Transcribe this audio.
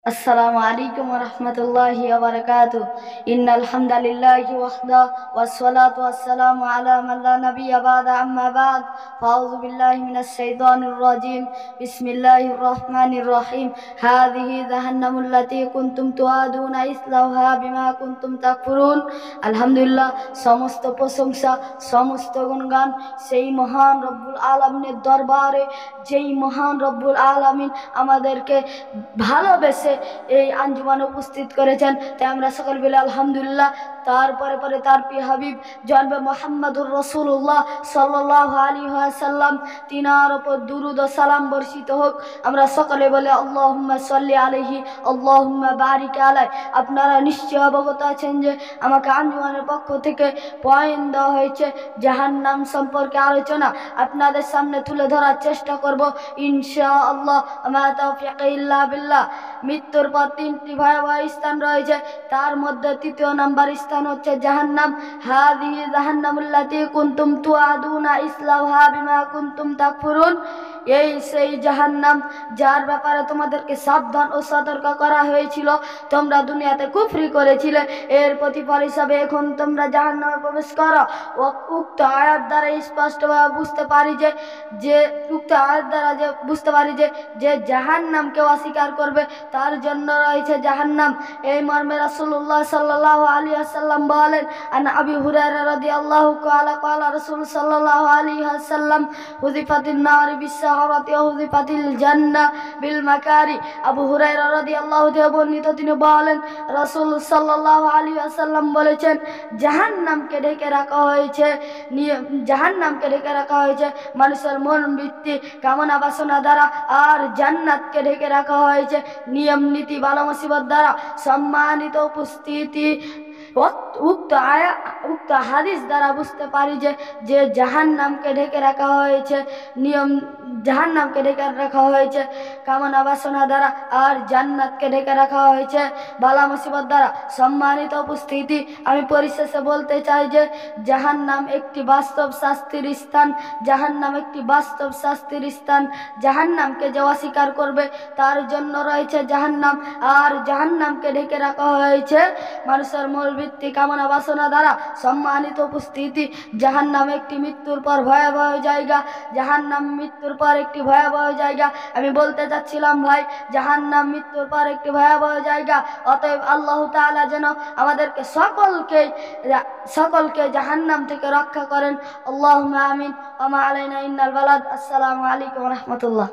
السلام عليكم ورحمة الله وبركاته. إن الحمد لله وحده والصلاة والسلام على من لا نبي بعد. أما بعد فأعوذ بالله من الشيطان الرجيم. بسم الله الرحمن الرحيم. هذه جهنم التي كنتم توعدون إصلاؤها بما كنتم تكفرون. আলহামদুলিল্লাহ, সমস্ত প্রশংসা, সমস্ত গুণগান সেই মহান রব্বুল আলামিনের দরবারে, যেই মহান রব্বুল আলামিন আমাদেরকে ভালোবেসে এই আঞ্জুমানে উপস্থিত করেছেন। তাই আমরা সকল বলি আলহামদুলিল্লাহ। তারপরে পরে তার প্রিয় হাবিব জনাবে মুহাম্মদুর রাসূলুল্লাহ সাল্লাল্লাহু আলাইহি ওয়াসাল্লাম, তিনার উপর দুরূদ ও সালাম বর্ষিত হোক। আমরা সকলে বলে আল্লাহুম্মা সাল্লি আলাইহি আল্লাহুম্মা বারিক আলাইহি। আপনারা নিশ্চয় অবগত আছেন যে আমাকে আঞ্জুমানের পক্ষ থেকে পয়েন্ট দেওয়া হয়েছে জাহান্নাম সম্পর্কে আলোচনা। আপনাদের সামনে তুলে ধরার চেষ্টা করব ইনশাআল্লাহ। মা তাওফীক ইল্লা বিল্লাহ। মৃত্যুর পর তিনটি ভয়াবহ স্থান রয়েছে, তার মধ্যে তৃতীয় নাম্বার স্থান হচ্ছে জাহান্নাম। হাযিহি জাহান্নামুল্লাতী কুনতুম তুআদুনা ইসলাউহা বিমা কুনতুম তাকফুরুন। এই সেই জাহান্নাম যার ব্যাপারে তোমাদেরকে সাবধান ও সতর্ক করা হয়েছিল। তোমরা দুনিয়াতে কুফরি করেছিলে, এর প্রতিফল হিসাবে এখন তোমরা জাহান্নামে প্রবেশ করো। উক্ত আয়াত দ্বারা স্পষ্টভাবে বুঝতে পারি যে উক্ত আয়াত দ্বারা বুঝতে পারি যে জাহান্নামকে অস্বীকার করবে তার জন্য রয়েছে জাহান্নাম। এই মর্মে রাসূলুল্লাহ সাল্লাল্লাহু আলাইহি ওয়াসাল্লাম বলেন, আন আবি হুরায়রা রাদিয়াল্লাহু ক্বালা ক্বালা রাসূল সাল্লাল্লাহু আলাইহি ওয়াসাল্লাম হুযিফাতিন নার বিস-সাহারাতি ওয়া হুযিফাতিল জান্নাহ বিল মাকারি। আবু হুরায়রা রাদিয়াল্লাহু থেকে বর্ণিত, তিনি বলেন রাসূল সাল্লাল্লাহু আলাইহি ওয়াসাল্লাম বলেছেন, জাহান্নামকে ঢেকে রাখা হয়েছে মানুষের মন বৃত্তি কামনা বাসনা দ্বারা, আর জান্নাতকে ঢেকে রাখা হয়েছে নিয়ম নীতি বালা মুসিবত দ্বারা। সম্মানিত উপস্থিতি, উক্ত হাদিস দ্বারা বুঝতে পারি যে জাহান্নামকে ঢেকে রাখা হয়েছে জাহান্নামকে ঢেকে রাখা হয়েছে কামনা বাসনা দ্বারা, আর জান্নাতকে ঢেকে রাখা হয়েছে বালা মুসিবত দ্বারা। সম্মানিত উপস্থিতি, আমি পরিশেষে বলতে চাই যে জাহান্নাম একটি বাস্তব শাস্তির স্থান। জাহান্নামকে যে অস্বীকার করবে তার জন্য রয়েছে জাহান্নাম, আর জাহান্নামকে ঢেকে রাখা হয়েছে মানুষের মূলবৃত্তি কামনা বাসনা দ্বারা। সম্মানিত উপস্থিতি, জাহান্নাম একটি মৃত্যুর পর ভয়াবহ জায়গা। আমি বলতে চাচ্ছিলাম ভাই, জাহান্নাম মৃত্যুর পর একটি ভয়াবহ জায়গা। অতএব আল্লাহ তাআলা যেন আমাদেরকে সকলকে জাহান্নাম থেকে রক্ষা করেন। আল্লাহুম্মা আমিন। ওয়া মা আলাইনা ইল্লাল বালাগ। আসসালামু আলাইকুম ওয়া রাহমাতুল্লাহ।